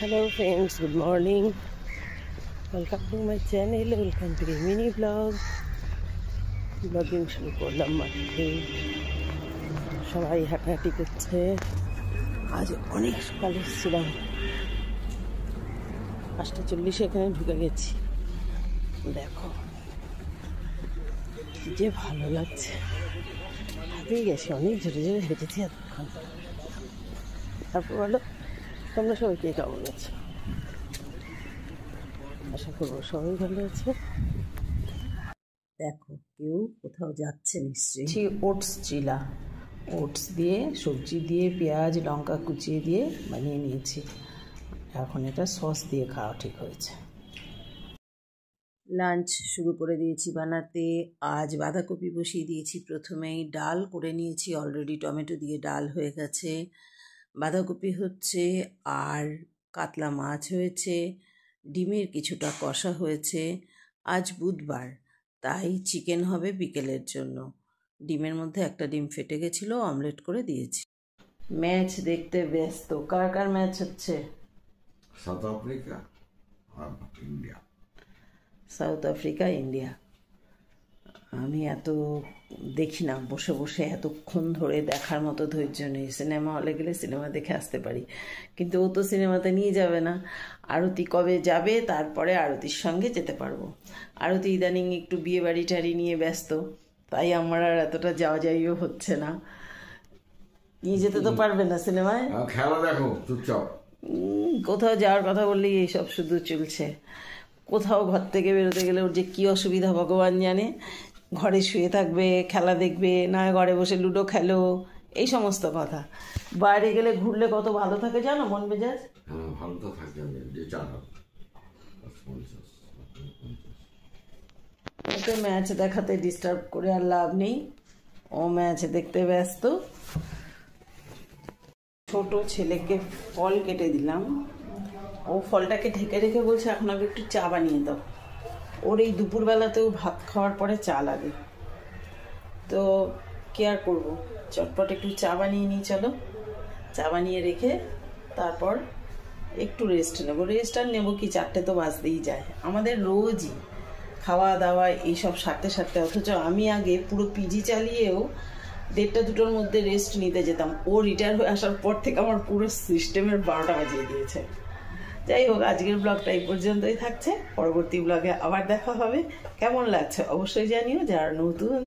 Hello friends, good morning. Welcome to my channel. Welcome to a mini vlog. Vlogging শুরু করলাম মাঠে। সবাই হাঁটাহাঁটি করছে। আজ অনেক সকালে এসেছিলাম, 5:40 এখানে ঢুকে গেছি। দেখো কি যে ভালো লাগছে, হাঁপিয়ে গেছি, অনেক জোরে জোরে হেঁটেছি এতক্ষণ। তারপর বলো তোমরা সবাই কে কেমন আছো? আশা করবো সবাই ভালো আছে। দেখো কেউ কোথাও যাচ্ছে নিশ্চয়ই। ওটস চিলা, ওটস দিয়ে সবজি দিয়ে পেঁয়াজ লঙ্কা কুচিয়ে দিয়ে বানিয়ে নিয়েছি। এখন এটা সস দিয়ে খাওয়া ঠিক হয়েছে। লাঞ্চ শুরু করে দিয়েছি বানাতে। আজ বাঁধাকপি বসিয়ে দিয়েছি, প্রথমেই ডাল করে নিয়েছি, অলরেডি টমেটো দিয়ে ডাল হয়ে গেছে। বাঁধাকপি হচ্ছে, আর কাতলা মাছ হয়েছে, ডিমের কিছুটা কষা হয়েছে। আজ বুধবার, তাই চিকেন হবে বিকেলের জন্য। ডিমের মধ্যে একটা ডিম ফেটে গেছিলো, অমলেট করে দিয়েছি। ম্যাচ দেখতে ব্যস্ত। কার কার ম্যাচ হচ্ছে? সাউথ আফ্রিকা আর ইন্ডিয়া। South Africa India. আমি এত দেখি না, বসে বসে এতক্ষণ ধরে দেখার মতো ধৈর্য নেই। সিনেমা হলে গেলে সিনেমা দেখে আসতে পারি, কিন্তু ও তো সিনেমাতে নিয়ে যাবে না। আরতি কবে যাবে, তারপরে আরতির সঙ্গে যেতে পারবো। আরতি ইদানিং একটু বিয়ে বাড়ি টাড়ি নিয়ে ব্যস্ত, তাই আমার আর এতটা যাওয়া যাইও হচ্ছে না। নিয়ে যেতে তো পারবে না সিনেমায়। খেলা দেখো চুপচাপ। কোথাও যাওয়ার কথা বললেই এইসব শুধু চলছে। কোথাও ঘর থেকে বেরোতে গেলে ওর যে কী অসুবিধা ভগবান জানে। ঘরে শুয়ে থাকবে, খেলা দেখবে, না ঘরে বসে লুডো খেলো, এই সমস্ত কথা। বাইরে গেলে ঘুরলে কত ভালো থাকে জানো, মন মেজাজ। ভালো তো থাকে। ওকে ম্যাচ দেখাতে ডিস্টার্ব করে আর লাভ নেই, ও ম্যাচ দেখতে ব্যস্ত। ছোট ছেলেকে ফল কেটে দিলাম, ও ফলটাকে ঢেকে রেখে বলছে এখন আগে একটু চা বানিয়ে দাও। ওর এই দুপুরবেলাতেও ভাত খাওয়ার পরে চা লাগে, তো কি আর করবো, চটপট একটু চা বানিয়ে নিই। চলো চা বানিয়ে রেখে তারপর একটু রেস্ট নেবো। রেস্ট আর নেবো কি, 4টে তো বাজতেই যায় আমাদের রোজই খাওয়া দাওয়া এইসব সারতে সারতে। অথচ আমি আগে পুরো পিজি চালিয়েও 1:30-2টোর মধ্যে রেস্ট নিতে যেতাম। ও রিটায়ার হয়ে আসার পর থেকে আমার পুরো সিস্টেমের 12টা বাজিয়ে দিয়েছে। যাই হোক, আজকের ব্লগটা এই পর্যন্তই থাকছে। পরবর্তী ব্লগে আবার দেখা হবে। কেমন লাগছে অবশ্যই জানিও। যারা নতুন